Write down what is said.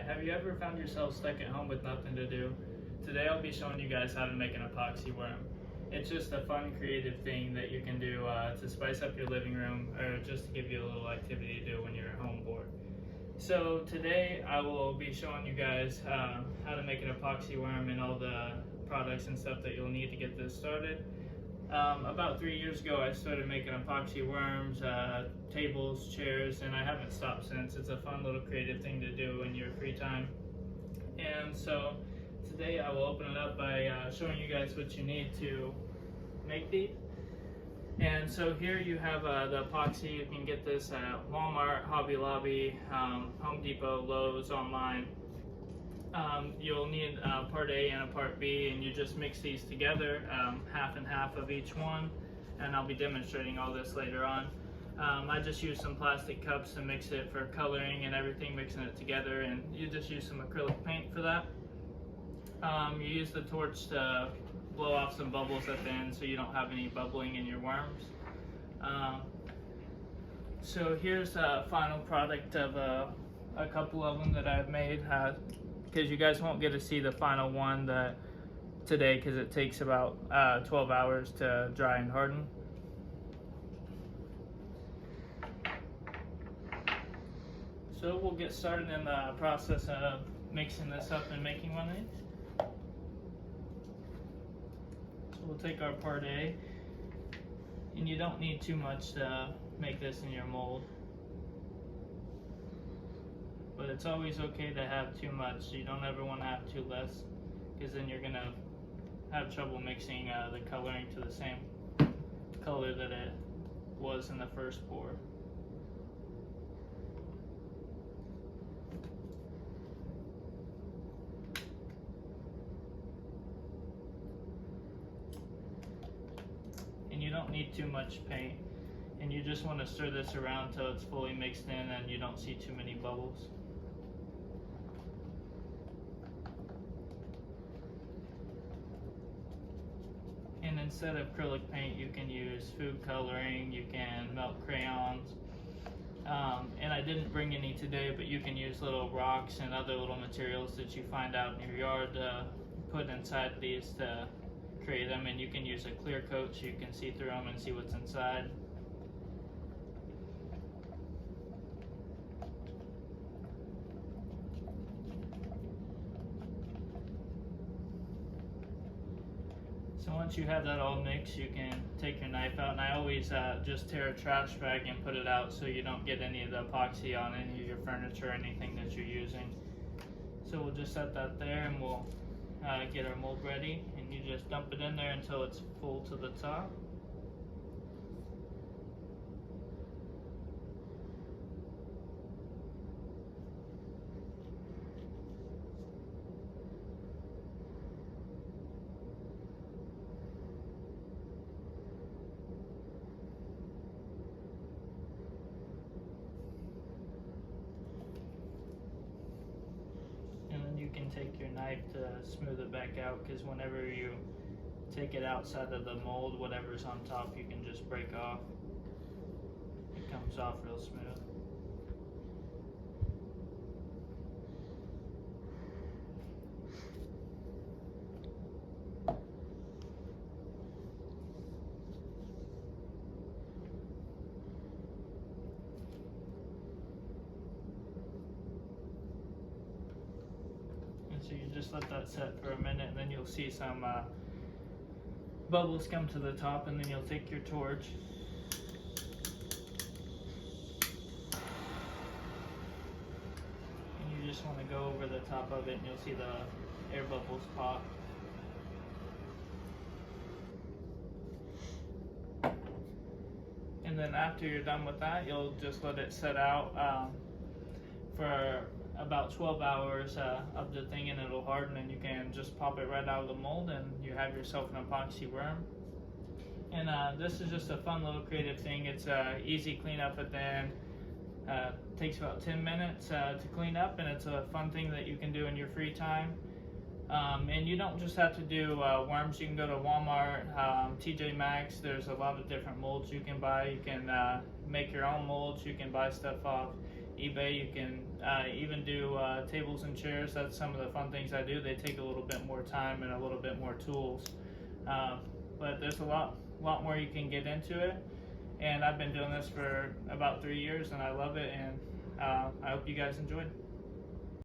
Have you ever found yourself stuck at home with nothing to do? Today I'll be showing you guys how to make an epoxy worm. It's just a fun, creative thing that you can do to spice up your living room or just to give you a little activity to do when you're at home bored. So today I will be showing you guys how to make an epoxy worm and all the products and stuff that you'll need to get this started. About 3 years ago I started making epoxy worms, tables, chairs, and I haven't stopped since. It's a fun little creative thing to do in your free time. And so today I will open it up by showing you guys what you need to make these. And so here you have the epoxy. You can get this at Walmart, Hobby Lobby, Home Depot, Lowe's, online. You'll need a part A and a part B, and you just mix these together, half and half of each one, and I'll be demonstrating all this later on. I just use some plastic cups to mix it for coloring and everything, mixing it together, and you just use some acrylic paint for that. You use the torch to blow off some bubbles at the end so you don't have any bubbling in your worms. So here's a final product of a couple of them that I've made, because you guys won't get to see the final one today because it takes about 12 hours to dry and harden. So we'll get started in the process of mixing this up and making one of these. So we'll take our part A, and you don't need too much to make this in your mold, but it's always okay to have too much. You don't ever want to have too less, because then you're going to have trouble mixing the coloring to the same color that it was in the first pour. And you don't need too much paint, and you just want to stir this around until it's fully mixed in and you don't see too many bubbles. And instead of acrylic paint, you can use food coloring, you can melt crayons, and I didn't bring any today, but you can use little rocks and other little materials that you find out in your yard to put inside these to create them, and you can use a clear coat so you can see through them and see what's inside. So once you have that all mixed, you can take your knife out, and I always just tear a trash bag and put it out so you don't get any of the epoxy on any of your furniture or anything that you're using. So we'll just set that there, and we'll get our mold ready, and you just dump it in there until it's full to the top. You can take your knife to smooth it back out, because whenever you take it outside of the mold, whatever's on top you can just break off. It comes off real smooth. So you just let that set for a minute, and then you'll see some bubbles come to the top, and then you'll take your torch and you just want to go over the top of it, and you'll see the air bubbles pop. And then after you're done with that, you'll just let it set out for about 12 hours of the thing, and it'll harden, and you can just pop it right out of the mold, and you have yourself an epoxy worm. And this is just a fun little creative thing. It's easy cleanup at the end. Takes about 10 minutes to clean up, and it's a fun thing that you can do in your free time. And you don't just have to do worms. You can go to Walmart, TJ Maxx. There's a lot of different molds you can buy. You can make your own molds. You can buy stuff off eBay. You can even do tables and chairs. That's some of the fun things I do. They take a little bit more time and a little bit more tools, but there's a lot more you can get into it. And I've been doing this for about 3 years, and I love it. And I hope you guys enjoyed.